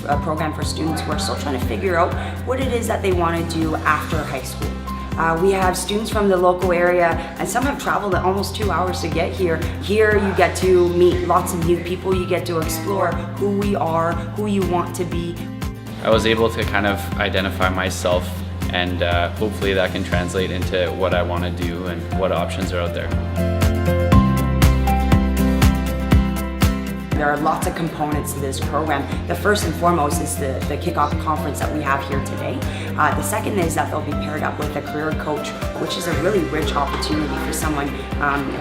a program for students who are still trying to figure out what it is that they want to do after high school. We have students from the local area, and some have traveled almost 2 hours to get here. Here you get to meet lots of new people, you get to explore who we are, who you want to be. I was able to kind of identify myself, and hopefully that can translate into what I want to do and what options are out there. There are lots of components to this program. The first and foremost is the kickoff conference that we have here today. The second is that they'll be paired up with a career coach, which is a really rich opportunity for someone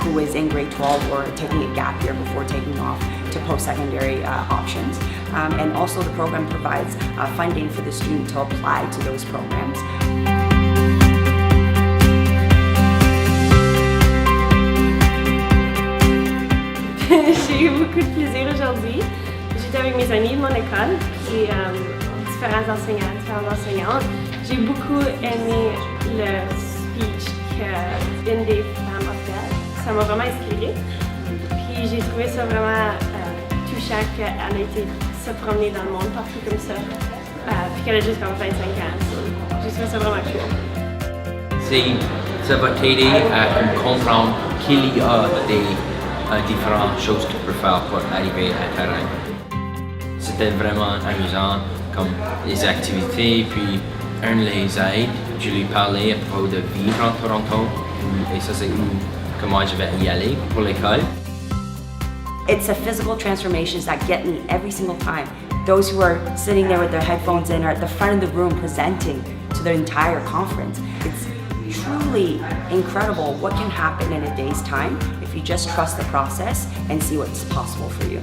who is in grade 12 or taking a gap year before taking off to post-secondary options. And also the program provides funding for the student to apply to those programs. J'ai eu beaucoup de plaisir aujourd'hui. J'étais avec mes amis de mon école et différents enseignants, différentes enseignantes. J'ai beaucoup aimé le speech qu'une des femmes a fait. Ça m'a vraiment inspirée. Puis j'ai trouvé ça vraiment touchant qu'elle a été se promener dans le monde partout comme ça. Puis qu'elle a juste comme 25 ans. J'ai trouvé ça vraiment cool. Ça va t'aider à comprendre qu'il y a des différentes choses que tu peux faire pour arriver à terrain. C'était vraiment amusant comme les activités, puis un les aide. Je lui parlais à propos de vivre en Toronto et ça c'est comment je vais y aller pour l'école. It's the physical transformations that get me every single time. Those who are sitting there with their headphones in are at the front of the room presenting to the entire conference. It's truly incredible what can happen in a day's time if you just trust the process and see what's possible for you.